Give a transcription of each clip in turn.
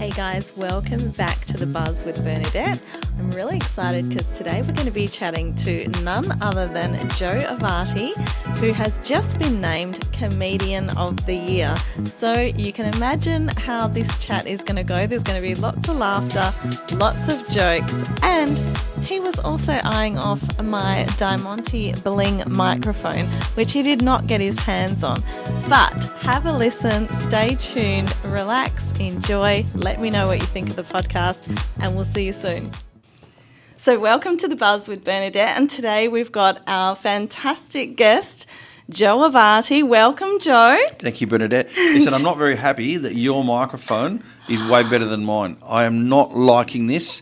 Hey guys, welcome back to The Buzz with Bernadette. I'm really excited because today we're going to be chatting to none other than Joe Avati, who has just been named Comedian of the Year. So you can imagine how this chat is going to go. There's going to be lots of laughter, lots of jokes, and he was also eyeing off my Diamante Bling microphone, which he did not get his hands on. But have a listen, stay tuned, relax, enjoy, let me know what you think of the podcast, and we'll see you soon. So welcome to The Buzz with Bernadette, and today we've got our fantastic guest, Joe Avati. Welcome, Joe. Thank you, Bernadette. Listen, I'm not very happy that your microphone is way better than mine. I am not liking this.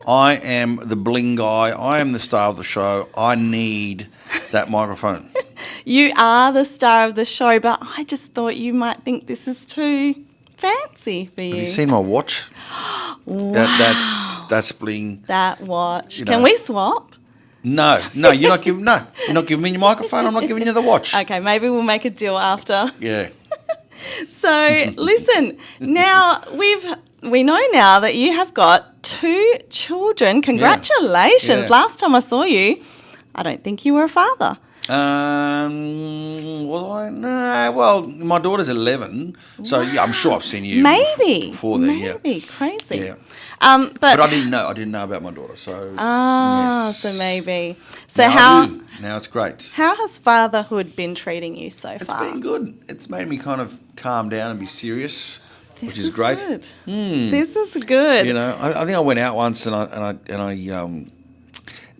I am the bling guy. I am the star of the show. I need that microphone. You are the star of the show, but I just thought you might think this is too fancy for you. Have you seen my watch? Wow. That's bling. That watch. You know. Can we swap? No, you're not giving me your microphone. I'm not giving you the watch. Okay, maybe we'll make a deal after. Yeah. So listen, now we know now that you have got 2 children. Congratulations. Yeah. Last time I saw you, I don't think you were a father. Well, my daughter's 11, so yeah, I'm sure I've seen you before then. Maybe. Crazy. Yeah. But I didn't know about my daughter, so yes. So maybe. So now it's great. How has fatherhood been treating you so far? It's been good. It's made me kind of calm down and be serious, which is great. Good. This is good. You know, I think I went out once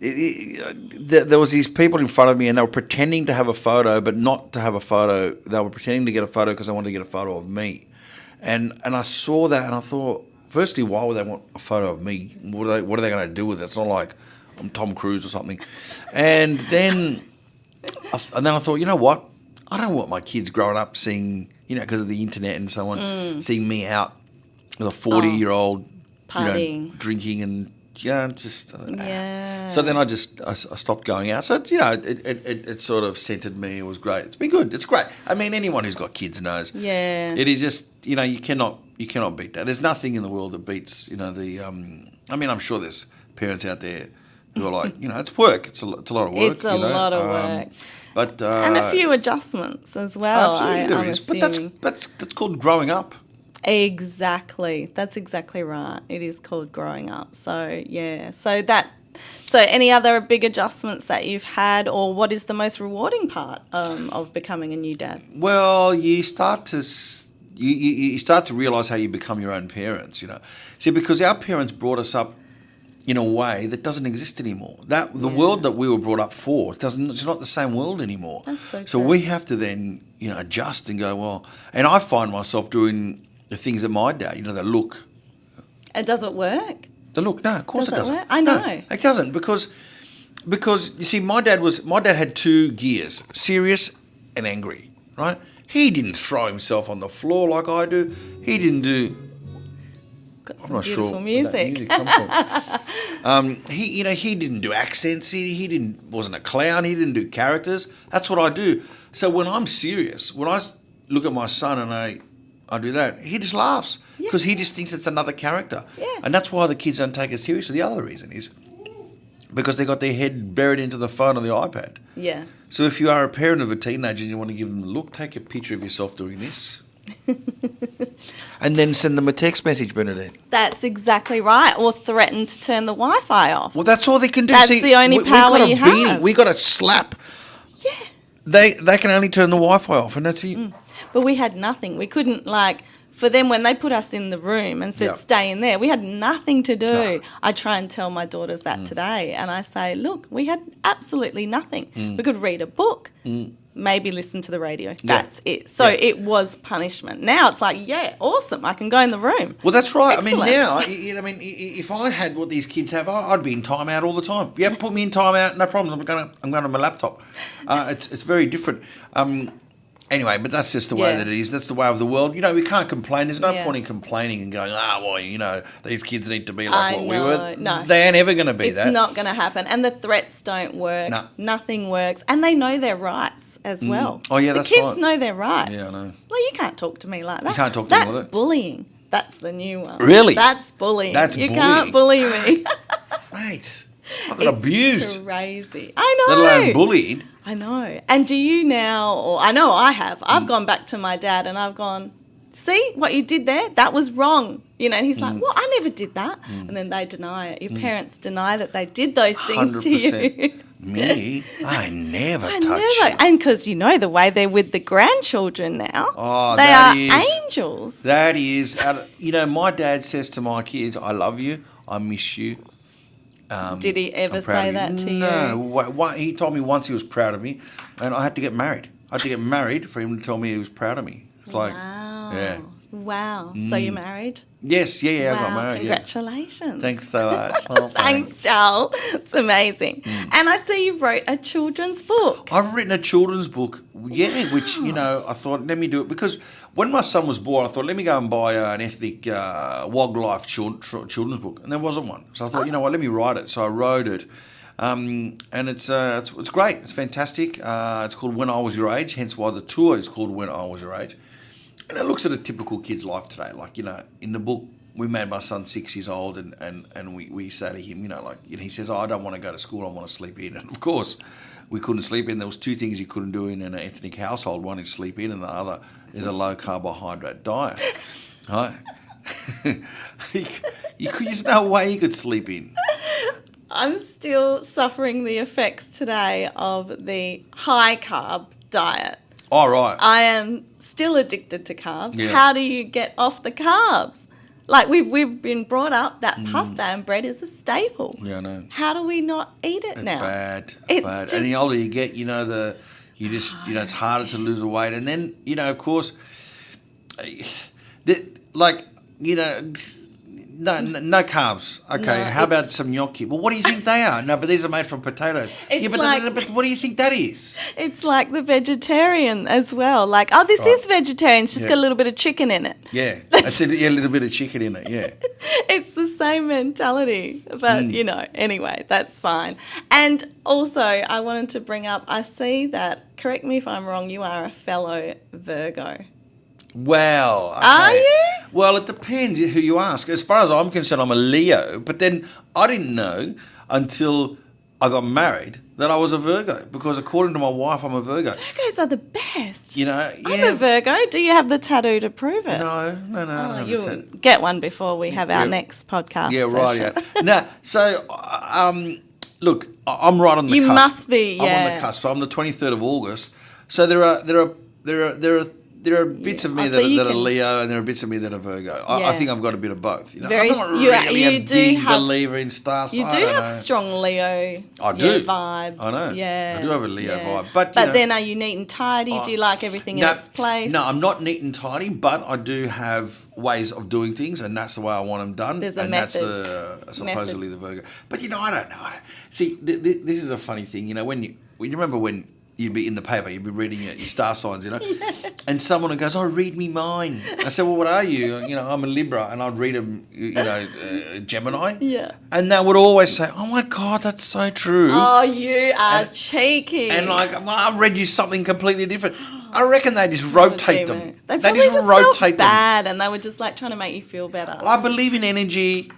there was these people in front of me and they were pretending to have a photo, but not to have a photo. They were pretending to get a photo because they wanted to get a photo of me, and I saw that and I thought, firstly, why would they want a photo of me? What are they going to do with it? It's not like I'm Tom Cruise or something. And then I thought, you know what? I don't want my kids growing up seeing, because of the internet and so on, seeing me out as a 40-year-old, partying, drinking and. Yeah, just yeah. So then I stopped going out. So it sort of centered me. It was great. It's been good. It's great. I mean, anyone who's got kids knows. Yeah. It is just you cannot beat that. There's nothing in the world that beats the. I mean, I'm sure there's parents out there who are like, it's work. It's a lot of work. It's a lot of work. But and a few adjustments as well. Absolutely, there is. But that's called growing up. Exactly. That's exactly right. It is called growing up. So, yeah. So any other big adjustments that you've had, or what is the most rewarding part of becoming a new dad? Well, you start to realise how you become your own parents, See, because our parents brought us up in a way that doesn't exist anymore. The world that we were brought up for it's not the same world anymore. That's so true. So we have to then, adjust and go, well, and I find myself doing the things that my dad, the look. It doesn't work? The look, no, of course it doesn't. Work? I know. No, it doesn't because you see, my dad had 2 gears, serious and angry, right? He didn't throw himself on the floor like I do. He didn't do. Got some beautiful music. He didn't do accents. He wasn't a clown. He didn't do characters. That's what I do. So when I'm serious, when I look at my son and I do that, he just laughs because he just thinks it's another character. Yeah. And that's why the kids don't take it seriously. The other reason is because they got their head buried into the phone or the iPad. Yeah. So if you are a parent of a teenager and you want to give them a look, take a picture of yourself doing this. And then send them a text message, Bernadette. That's exactly right. Or threaten to turn the Wi-Fi off. Well, that's all they can do. That's the only power you have. We got a slap. Yeah. They can only turn the Wi-Fi off, and that's it. But we had nothing. We couldn't, for them, when they put us in the room and said, stay in there, we had nothing to do. No. I try and tell my daughters that today. And I say, look, we had absolutely nothing. We could read a book, maybe listen to the radio. That's it. So it was punishment. Now it's like, awesome. I can go in the room. Well, that's right. Excellent. I mean, now, if I had what these kids have, I'd be in timeout all the time. If you haven't put me in timeout, no problem. I'm going to my laptop. It's very different. Anyway, but that's just the way that it is. That's the way of the world. We can't complain. There's no point in complaining and going, these kids need to be like we were. No. They ain't ever going to be that. It's not going to happen. And the threats don't work. No. Nothing works. And they know their rights as well. Oh, yeah, that's right. The right. kids know their rights. Yeah, I know. Well, you can't talk to me like that. You can't talk to me like that. That's bullying. That's the new one. Really? That's bullying. That's you bullying. can't bully me. Mate, I got abused. Crazy. I Let know. alone bullied. I know. And do you now, or I know I have, I've gone back to my dad and I've gone, see what you did there? That was wrong. You know, and he's like, well, I never did that. And then they deny it. Your parents deny that they did those things to you. Me? I never touched you. And because, you know, the way they're with the grandchildren now, Oh, they that are is- angels. That is, you know, my dad says to my kids, I love you, I miss you. Did he ever I'm proud say of that to No, you? he told me once he was proud of me, and I had to get married. I had to get married for him to tell me he was proud of me. It's like, Wow. yeah. Wow. So you're married? Yes, yeah, I got Wow, married. congratulations. Yeah. Thanks so much. Oh, Thanks, Charles. It's amazing. And I see you wrote a children's book. I've written a children's book, yeah, which, you know, I thought, let me do it. Because when my son was born, I thought, let me go and buy an ethnic wildlife children's book. And there wasn't one. So I thought, you know what, let me write it. So I wrote it. And it's great. It's fantastic. It's called When I Was Your Age, hence why the tour is called When I Was Your Age. And it looks at a typical kid's life today. Like, you know, in the book, we made my son 6 years old and we say to him, you know, like, you know, he says, I don't want to go to school, I want to sleep in. And of course, we couldn't sleep in. There was two things you couldn't do in an ethnic household. One is sleep in and the other is a low carbohydrate diet. Right? There's no way you could sleep in. I'm still suffering the effects today of the high carb diet. All right. I am still addicted to carbs. Yeah. How do you get off the carbs? Like we've been brought up that pasta and bread is a staple. Yeah, I know. How do we not eat it It's now? bad. It's bad. just- And the older you get, you know, it's harder to lose the weight. And then, you know, of course, no carbs. Okay, No, how about some gnocchi? Well, what do you think they are? No, but these are made from potatoes. It's Yeah, but, like- but what do you think that is? It's like the vegetarian as well. Like, oh, this is vegetarian. It's just Yeah. got a little bit of chicken in it. Yeah, that's a little bit of chicken in it, yeah. It's the same mentality. But, you know, anyway, that's fine. And also, I wanted to bring up, I see that, correct me if I'm wrong, you are a fellow Virgo. Well, okay. Are you? Well, it depends who you ask. As far as I'm concerned, I'm a Leo. But then I didn't know until I got married that I was a Virgo. Because according to my wife, I'm a Virgo. Virgos are the best. You know, I'm yeah. a Virgo. Do you have the tattoo to prove it? No. I Oh, don't have a you'll tattoo. get one before we have our Yeah. next podcast. Yeah, right. session. Yeah. No. So, look, I'm right on the You cusp. must be, I'm on yeah. the cusp. I'm the 23rd of August. So there are bits of me Oh, that, so are, you that are can- Leo, and there are bits of me that are Virgo. I Yeah. think I've got a bit of both. You know, Very I'm not s- you- really you a do big have- believer in star signs. You do have strong Leo I do. vibes. I know. Yeah. I do have a Leo yeah. vibe. But, you know, then are you neat and tidy? Do you like everything in its place? No, I'm not neat and tidy, but I do have ways of doing things, and that's the way I want them done. There's a and method. that's supposedly the Virgo. But you know, I don't know. See, this is a funny thing. You know, when you remember when you'd be in the paper, you'd be reading your star signs, you know, and someone goes, "Oh, read me mine." I said, "Well, what are you?" You know, I'm a Libra, and I'd read them, you know, Gemini. Yeah. And they would always say, "Oh my God, that's so true." Oh, you are cheeky. And like, well, I read you something completely different. I reckon they just rotate them. They probably just just rotate felt them. bad, and they were just like trying to make you feel better. I believe in energy.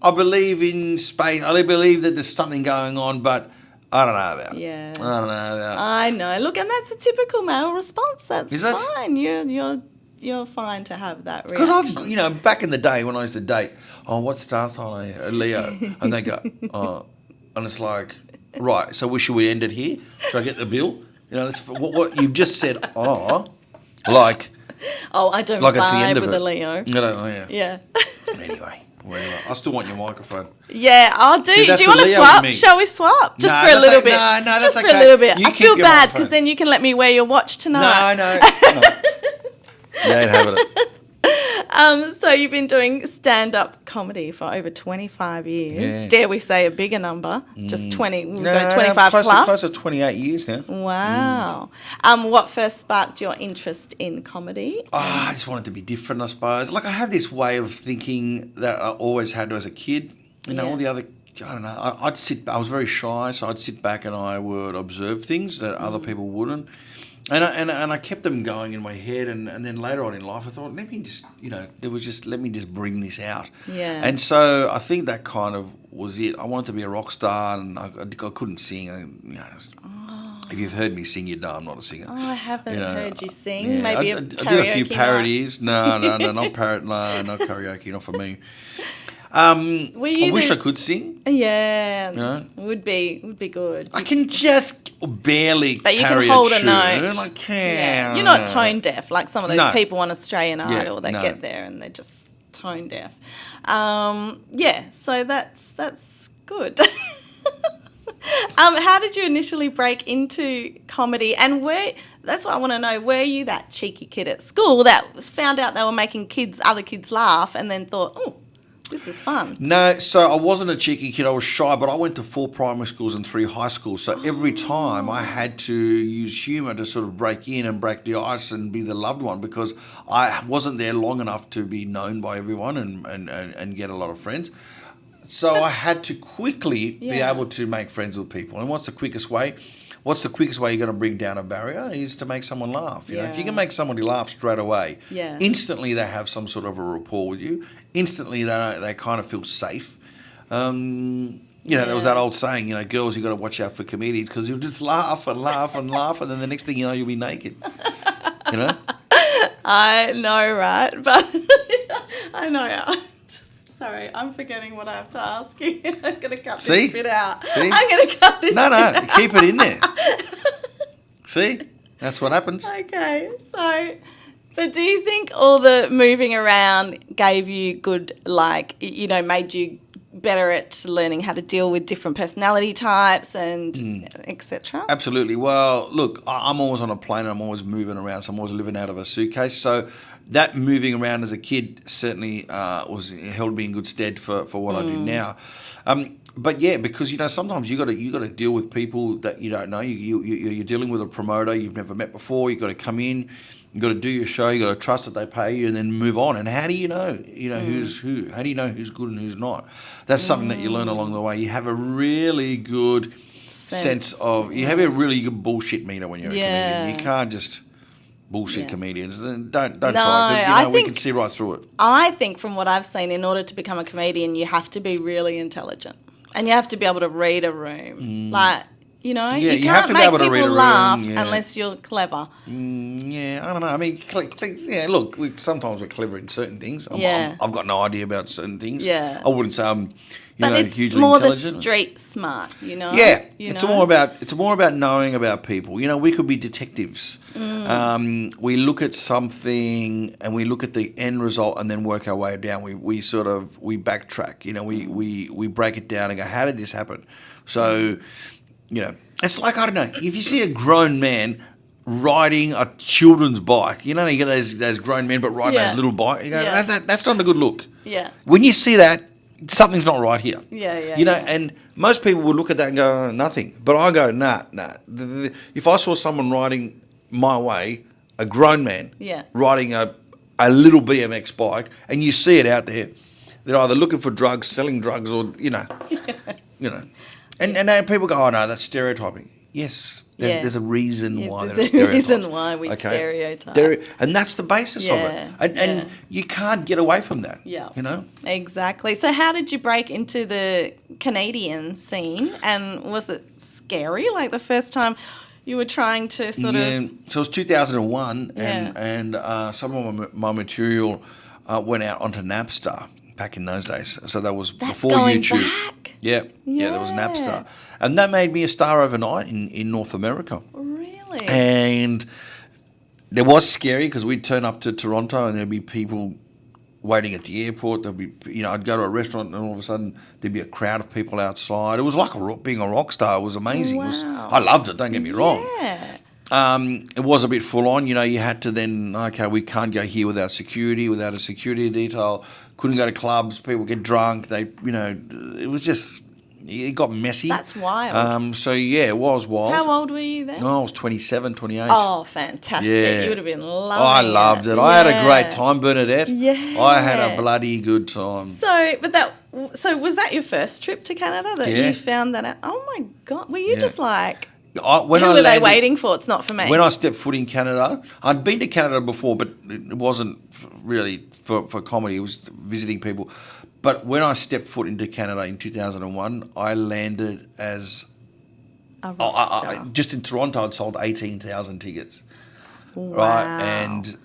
I believe in space. I believe that there's something going on, but I don't know about it. Yeah. I don't know about it. I know. Look, and that's a typical male response. That's Is that- fine. You're fine to have that Because reaction. you know, back in the day when I used to date, oh, what star sign are you? A Leo. And they go, oh, and it's like, right, so should we end it here? Should I get the bill? You know, that's what you've just said, like Oh, I don't it's the end vibe of with it. a Leo. I don't know, yeah. Yeah. Anyway, whatever. I still want your microphone. Yeah, I'll do. See, that's Do you the want to Leo swap? in me. Shall we swap? Just No, for a that's little okay. bit. No, that's Just for okay. a little bit. You I keep feel your bad microphone. because then you can let me wear your watch tonight. No. You ain't having it. So you've been doing stand-up comedy for over 25 years. Yeah. Dare we say a bigger number? Just 20, we'll go No, 25 close plus? Close to 28 years now. Wow. What first sparked your interest in comedy? I just wanted to be different, I suppose. Like, I had this way of thinking that I always had as a kid. You know, Yeah. all the other, I don't know, I was very shy, so I'd sit back and I would observe things that other people wouldn't. And I kept them going in my head, and then later on in life, I thought, let me just, let me just bring this out. Yeah. And so I think that kind of was it. I wanted to be a rock star, and I couldn't sing. If you've heard me sing, you know I'm not a singer. Oh, I haven't heard you sing. Yeah, Maybe I a did a karaoke few parodies. No, not no, not karaoke, not for me. I wish I could sing. Yeah, would be good. I can just barely But you carry can hold a tune. note. I can. Yeah. You're not tone deaf like some of those No. people on Australian Idol that no. get there and they're just tone deaf. So that's good. How did you initially break into comedy? And that's what I want to know. Were you that cheeky kid at school that found out they were making other kids laugh and then thought, oh, this is fun? No, so I wasn't a cheeky kid. I was shy, but I went to 4 primary schools and 3 high schools. So every time I had to use humour to sort of break in and break the ice and be the loved one, because I wasn't there long enough to be known by everyone and get a lot of friends. So I had to quickly be able to make friends with people. And what's the quickest way? What's the quickest way you're going to bring down a barrier is to make someone laugh. You know, if you can make somebody laugh straight away, instantly they have some sort of a rapport with you. Instantly they kind of feel safe. There was that old saying, girls, you got to watch out for comedians because you'll just laugh and laugh and laugh, and then the next thing you know, you'll be naked. I know, right? But I know. Sorry, I'm forgetting what I have to ask you. I'm going to cut this bit out. See? I'm going to cut this bit out. No, keep it in there. See? That's what happens. Okay, but do you think all the moving around gave you good, made you better at learning how to deal with different personality types and etc.? Absolutely. Well, look, I'm always on a plane and I'm always moving around, so I'm always living out of a suitcase. So that moving around as a kid certainly held me in good stead for what I do now. But yeah, because sometimes you got to deal with people that you don't know. You're dealing with a promoter you've never met before. You've got to come in, you've got to do your show. You got to trust that they pay you, and then move on. And how do you know? Who's who? How do you know who's good and who's not? That's something that you learn along the way. You have a really good sense of. You have a really good bullshit meter when you're a comedian. You can't just bullshit comedians. Don't try, because we can see right through it. I think from what I've seen, in order to become a comedian, you have to be really intelligent and you have to be able to read a room. You can't have to be make able to read a people laugh room, unless you're clever. I don't know. I mean, look, sometimes we're clever in certain things. I've got no idea about certain things. Yeah. I wouldn't say I'm but it's hugely more intelligent. the street smart, Yeah, it's more about knowing about people. We could be detectives. We look at something and we look at the end result and then work our way down. We backtrack. We break it down and go, how did this happen? So, it's like, I don't know, if you see a grown man riding a children's bike, you get those grown men but riding those little bike. You go, that's not a good look. Yeah. When you see that, something's not right here. Yeah. And most people would look at that and go, nothing. But I go, nah. If I saw someone riding my way, a grown man riding a little BMX bike, and you see it out there, they're either looking for drugs, selling drugs, or And people go, oh no, that's stereotyping. Yes. There's a reason why there's a reason why we stereotype. And that's the basis of it. And you can't get away from that. Yeah. Exactly. So how did you break into the Canadian scene? And was it scary, like the first time you were trying to sort of... So it was 2001 and some of my material went out onto Napster back in those days. So that was before YouTube. Back? Yeah, there was Napster. And that made me a star overnight in North America. Really? And it was scary because we'd turn up to Toronto and there'd be people waiting at the airport. There'd be, I'd go to a restaurant and all of a sudden there'd be a crowd of people outside. It was like being a rock star. It was amazing. Wow. I loved it, don't get me wrong. Yeah. It was a bit full on. You had to then, we can't go here without security, without a security detail. Couldn't go to clubs. People get drunk. It was just, it got messy. That's wild. It was wild. How old were you then? I was 27, 28. Oh, fantastic. Yeah. You would have been loving I loved it. I had a great time, Bernadette. Yeah. I had a bloody good time. So was that your first trip to Canada that you found that out? Oh my God. Were you just like... When Who I were they landed, waiting for? It's not for me. when I stepped foot in Canada, I'd been to Canada before, but it wasn't really for comedy. It was visiting people. But when I stepped foot into Canada in 2001, I landed as a rock star. just in Toronto. I'd sold 18,000 tickets. Wow. Right, and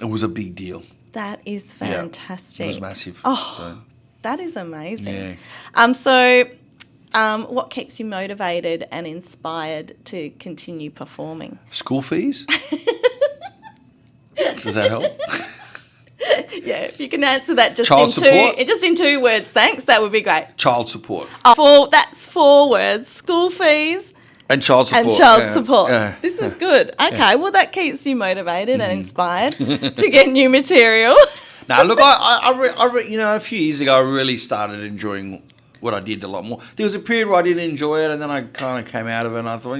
it was a big deal. That is fantastic. It was massive. Oh, So, that is amazing. yeah. What keeps you motivated and inspired to continue performing? School fees? Does that help? Yeah, if you can answer that Child support? just in 2 words, thanks, that would be great. Child support. That's 4 words. School fees And child support. and child support. Yeah. This is good. Okay, well, that keeps you motivated and inspired to get new material. Now, look, a few years ago, I really started enjoying what I did a lot more. There was a period where I didn't enjoy it, and then I kind of came out of it, and I thought,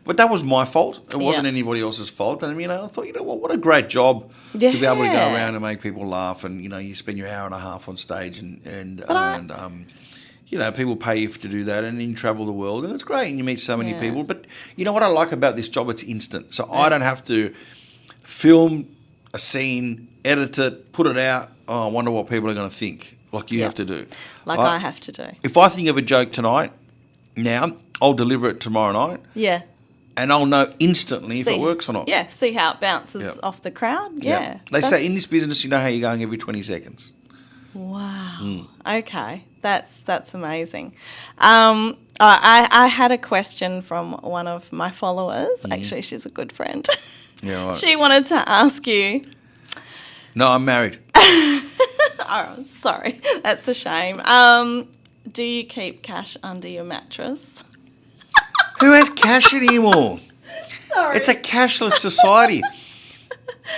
but that was my fault. It wasn't anybody else's fault. And, I thought, what a great job to be able to go around and make people laugh, and, you spend your hour and a half on stage, and people pay you to do that, and then you travel the world, and it's great, and you meet so many people. But what I like about this job, it's instant. So I don't have to film a scene, edit it, put it out. Oh, I wonder what people are going to think. Like you have to do. Like I have to do. If I think of a joke tonight, now, I'll deliver it tomorrow night. Yeah. And I'll know instantly if it works or not. Yeah, see how it bounces off the crowd. Yeah. They say in this business, you know how you're going every 20 seconds. Wow. Okay. That's amazing. I had a question from one of my followers. Actually, she's a good friend. Yeah, right. She wanted to ask you. No, I'm married. Oh, sorry. That's a shame. Do you keep cash under your mattress? Who has cash anymore? Sorry. It's a cashless society.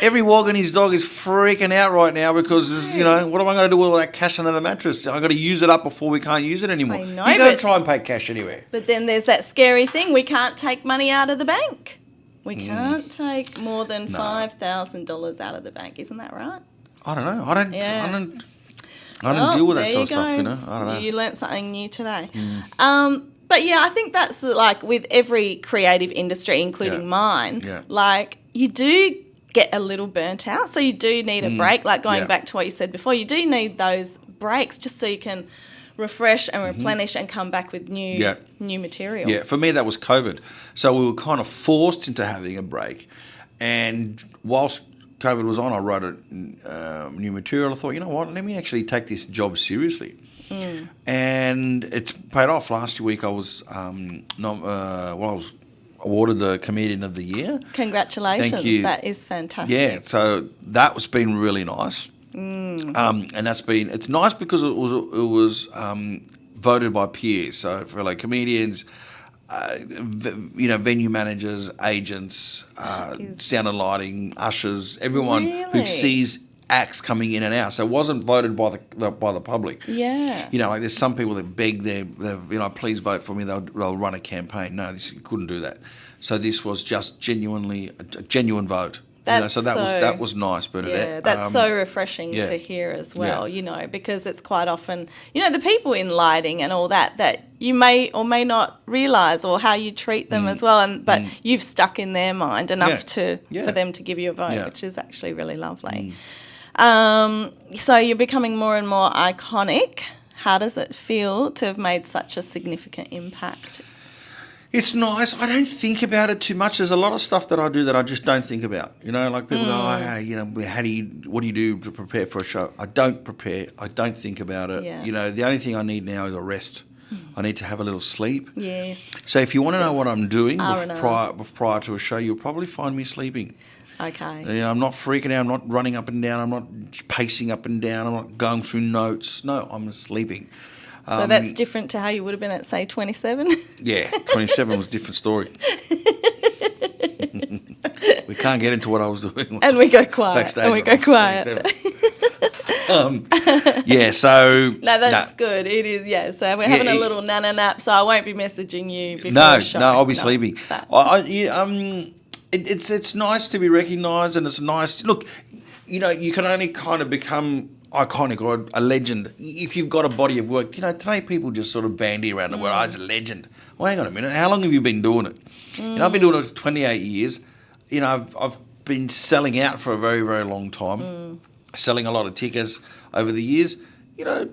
Every wog and his dog is freaking out right now because, what am I going to do with all that cash under the mattress? I've got to use it up before we can't use it anymore. I know, you don't try and pay cash anywhere. But then there's that scary thing. We can't take money out of the bank. We can't take more than $5,000 out of the bank. Isn't that right? I don't know. I don't deal with that sort of stuff, I don't know. You learnt something new today. But I think that's like with every creative industry, including mine, like you do get a little burnt out. So you do need a break, like going back to what you said before, you do need those breaks just so you can refresh and replenish and come back with new material. Yeah, for me that was COVID. So we were kind of forced into having a break. And whilst COVID was on, I wrote new material. I thought, let me actually take this job seriously. And it's paid off. Last week I was I was awarded the Comedian of the Year. Congratulations. Thank you. That is fantastic. Yeah, so that's been really nice. And it's nice because it was voted by peers, so fellow comedians, venue managers, agents, sound and lighting, ushers, everyone who sees acts coming in and out. So it wasn't voted by the public. Yeah. Like there's some people that beg please vote for me. They'll run a campaign. No, you couldn't do that. So this was just genuinely a genuine vote. So that was nice, Bernadette. Yeah, that's so refreshing to hear as well, because it's quite often, the people in lighting and all that you may or may not realise or how you treat them as well, but you've stuck in their mind enough for them to give you a vote, which is actually really lovely. So you're becoming more and more iconic. How does it feel to have made such a significant impact? It's nice. I don't think about it too much. There's a lot of stuff that I do that I just don't think about. Like people go, what do you do to prepare for a show? I don't prepare. I don't think about it. Yeah. The only thing I need now is a rest. I need to have a little sleep. Yes. So if you want to know what I'm doing prior to a show, you'll probably find me sleeping. Okay. I'm not freaking out. I'm not running up and down. I'm not pacing up and down. I'm not going through notes. No, I'm sleeping. So that's different to how you would have been at, say, 27? Yeah, 27 was a different story. We can't get into what I was doing. And we go quiet. Backstage and we go quiet. So... No, that's good. It is, yeah. So we're having a little nana nap, so I won't be messaging you before the show. No, I'll be sleeping. It's nice to be recognised, and it's nice... Look, you can only kind of become iconic or a legend. If you've got a body of work, today people just sort of bandy around the word, it's a legend. Well, hang on a minute. How long have you been doing it? I've been doing it for 28 years. I've been selling out for a very, very long time, selling a lot of tickets over the years. There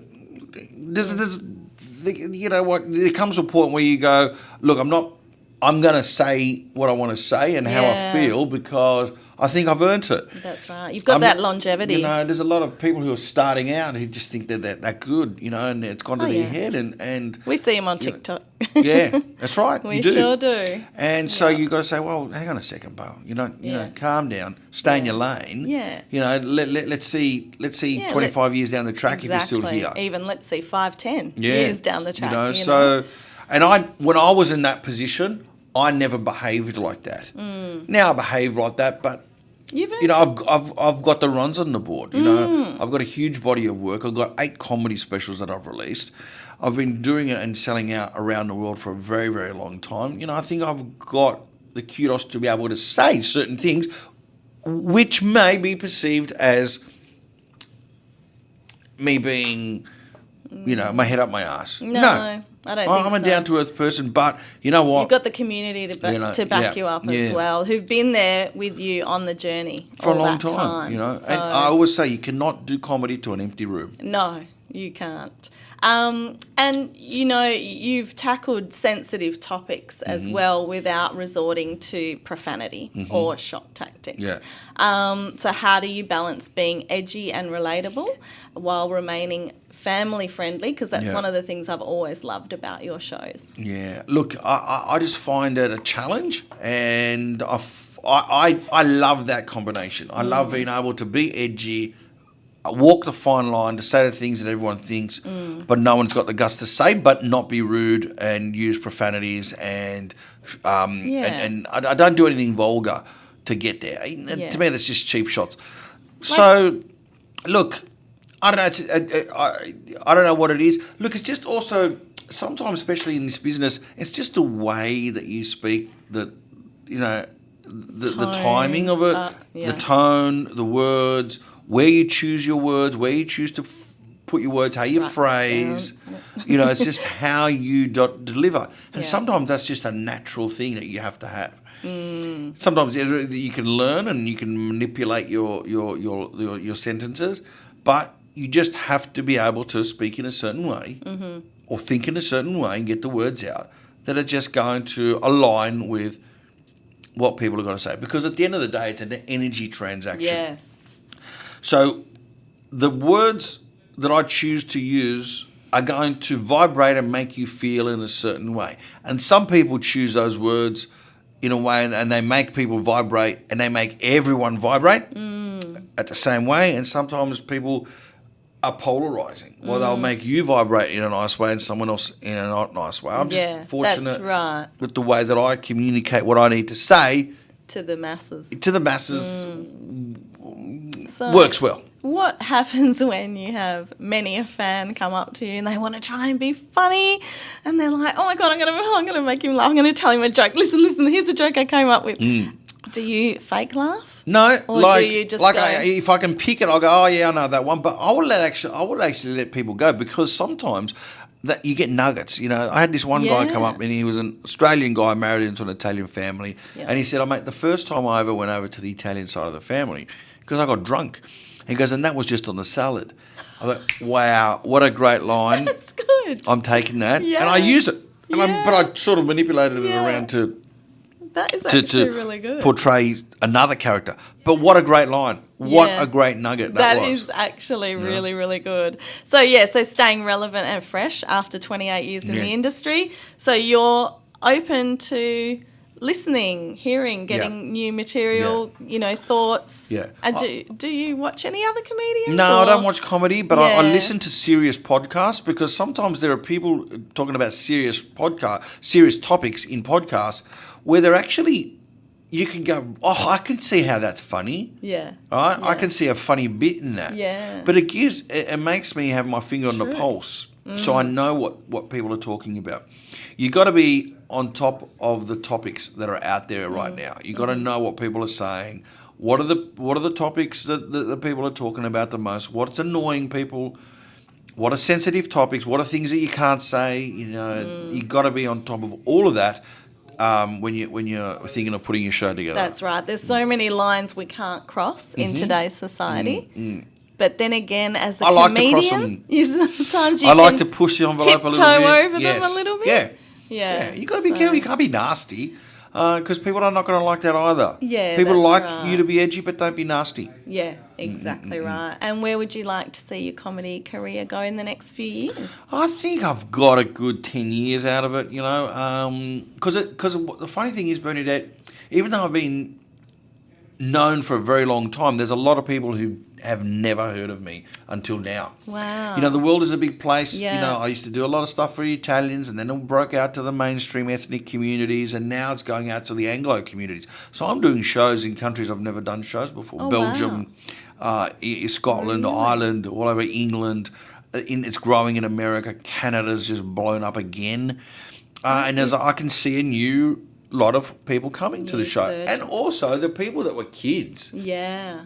comes a point where you go, look, I'm going to say what I want to say and how I feel because I think I've earned it. That's right. You've got that longevity. There's a lot of people who are starting out who just think they're that good, and it's gone to their head. And we see them on TikTok. Yeah, that's right. We sure do. And so you've got to say, well, hang on a second, Bo. Calm down. Stay in your lane. Yeah. Let's see 25 years down the track if you're still here. Even let's see 5, 10 years down the track. And when I was in that position, I never behaved like that. Now I behave like that, but I've got the runs on the board. I've got a huge body of work. I've got 8 comedy specials that I've released. I've been doing it and selling out around the world for a very, very long time. I think I've got the kudos to be able to say certain things which may be perceived as me being, my head up my ass. No, I don't think so. I'm a down-to-earth person, but you know what? You've got the community to back you up as well, who've been there with you on the journey for a long time. So, and I always say you cannot do comedy to an empty room. No, you can't. And you've tackled sensitive topics as well without resorting to profanity or shock tactics. Yeah. So how do you balance being edgy and relatable while remaining family friendly? Because that's one of the things I've always loved about your shows. Yeah. Look, I just find it a challenge, and I love that combination. I love being able to be edgy, walk the fine line to say the things that everyone thinks, but no one's got the guts to say, but not be rude and use profanities and I don't do anything vulgar to get there. To me, that's just cheap shots. So, look, I don't know. I don't know what it is. Look, it's just also sometimes, especially in this business, it's just the way that you speak, the timing of it, the tone, the words, where you choose your words, where you choose to put your words, how you phrase. It's just how you deliver. And sometimes that's just a natural thing that you have to have. Sometimes you can learn and you can manipulate your sentences, but you just have to be able to speak in a certain way or think in a certain way and get the words out that are just going to align with what people are going to say. Because at the end of the day, it's an energy transaction. Yes. So the words that I choose to use are going to vibrate and make you feel in a certain way. And some people choose those words in a way and they make people vibrate and they make everyone vibrate at the same way. And sometimes people are polarizing. Well, they'll make you vibrate in a nice way and someone else in a not nice way. I'm just fortunate with the way that I communicate what I need to say to the masses. So works well. What happens when you have many a fan come up to you and they want to try and be funny and they're like, oh my God, I'm gonna make him laugh. I'm gonna tell him a joke. Listen, here's a joke I came up with. Do you fake laugh? No, or do you just go, if I can pick it, I'll go, oh yeah, I know that one. But I would actually let people go because sometimes that you get nuggets. I had this one guy come up and he was an Australian guy married into an Italian family, and he said, "Oh mate, the first time I ever went over to the Italian side of the family because I got drunk." He goes, and that was just on the salad. I thought, wow, what a great line. That's good. I'm taking that. And I used it. But I sort of manipulated it around to that is actually really good. Portray another character. But what a great line. What a great nugget that was. That is actually really, really good. So, so staying relevant and fresh after 28 years in the industry. So you're open to listening, hearing, getting new material, thoughts. Yeah. And do you watch any other comedians? No, I don't watch comedy, but I listen to serious podcasts because sometimes there are people talking about serious topics in podcasts where they're actually, you can go, oh, I can see how that's funny. Yeah. Right? Yeah. I can see a funny bit in that. Yeah. But it makes me have my finger on the pulse so I know what people are talking about. You got to be on top of the topics that are out there right now. You got to know what people are saying, What are the topics that people are talking about the most? What's annoying people? What are sensitive topics? What are things that you can't say? You got to be on top of all of that when you're thinking of putting your show together. That's right. There's so many lines we can't cross in today's society. But then again, as a comedian, sometimes you I like to push the envelope a little bit. Tiptoe over them a little bit. Yeah. You got to be careful. You can't be nasty because people are not going to like that either. Yeah, people that's like right. you to be edgy, but don't be nasty. Yeah, exactly right. And where would you like to see your comedy career go in the next few years? I think I've got a good 10 years out of it, because the funny thing is, Bernadette, even though I've been known for a very long time, there's a lot of people who have never heard of me until now. Wow. The world is a big place. Yeah. I used to do a lot of stuff for the Italians, and then it broke out to the mainstream ethnic communities, and now it's going out to the Anglo communities. So I'm doing shows in countries I've never done shows before. Oh, Belgium, Scotland, Ireland, all over England. It's growing in America. Canada's just blown up again. And as I can see a new lot of people coming to the show. Surgeons. And also the people that were kids. Yeah.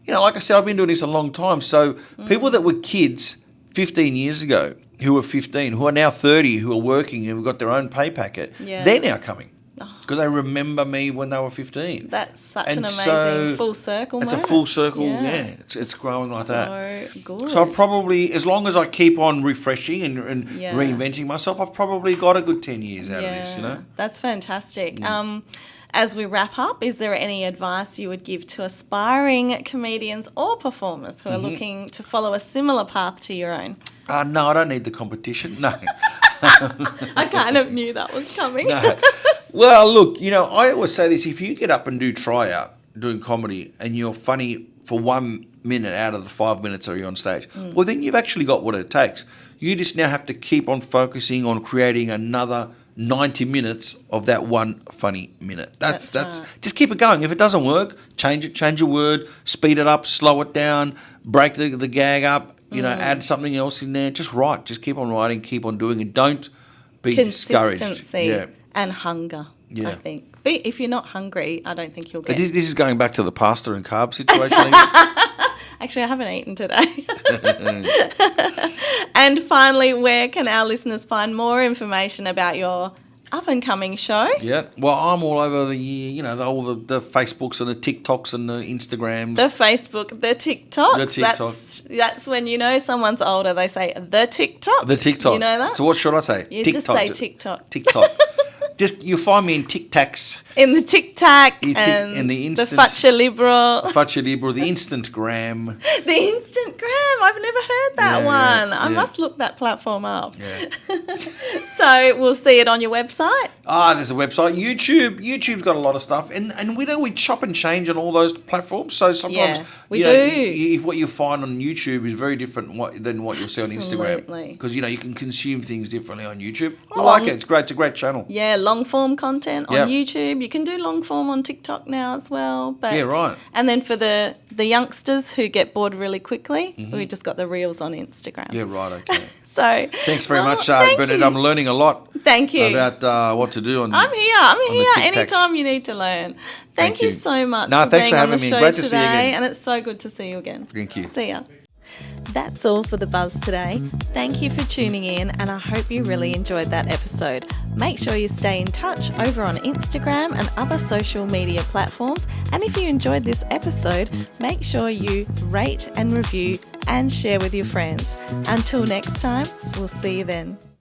Like I said, I've been doing this a long time. So people that were kids 15 years ago, who were 15, who are now 30, who are working, who've got their own pay packet, they're now coming. Because they remember me when they were 15. That's such an amazing full circle It's moment. a full circle, It's growing like that. So good. So I probably, as long as I keep on refreshing and reinventing myself, I've probably got a good 10 years out of this, That's fantastic. As we wrap up, is there any advice you would give to aspiring comedians or performers who are looking to follow a similar path to your own? No, I don't need the competition. No. I kind of knew that was coming. No. Well, look, I always say this: if you get up and do tryout doing comedy, and you're funny for 1 minute out of the 5 minutes that you're on stage, well, then you've actually got what it takes. You just now have to keep on focusing on creating another 90 minutes of that one funny minute. That's right. Just keep it going. If it doesn't work, change it, change a word, speed it up, slow it down, break the gag up, add something else in there. Just write. Just keep on writing, keep on doing it. Don't be discouraged. Consistency and hunger, I think. But if you're not hungry, I don't think you'll get This is going back to the pasta and carb situation. Actually, I haven't eaten today. And finally, where can our listeners find more information about your up-and-coming show? Yeah, well, I'm all over all the Facebooks and the TikToks and the Instagrams. The Facebook, the TikToks. The TikTok. That's when someone's older, they say the TikTok. The TikTok. You know that? So what should I say? You TikTok. just say TikTok. TikTok. You find me in Tic Tacs. In the Tic Tac and in the instant, the Faccia Libra. the Instantgram. The Instantgram. I've never heard that one. I must look that platform up. Yeah. So we'll see it on your website. There's a website. YouTube's got a lot of stuff. And we chop and change on all those platforms. So sometimes we do. What you find on YouTube is very different than what you'll see on Instagram. Absolutely. Because, you can consume things differently on YouTube. I like it. It's great. It's a great channel. Yeah, long form content on YouTube. You can do long form on TikTok now as well. But, yeah, right. And then for the youngsters who get bored really quickly, we just got the reels on Instagram. Yeah, right. Okay. So thanks very much, thank Bernadette. you. I'm learning a lot. Thank you. About what to do on. I'm here. Tic Tacs. Anytime you need to learn. Thank you so much No, for thanks being for on the having me. show Great to today. see you again. And it's so good to see you again. Thank you. See ya. That's all for The Buzz today. Thank you for tuning in, and I hope you really enjoyed that episode. Make sure you stay in touch over on Instagram and other social media platforms. And if you enjoyed this episode, make sure you rate and review and share with your friends. Until next time, we'll see you then.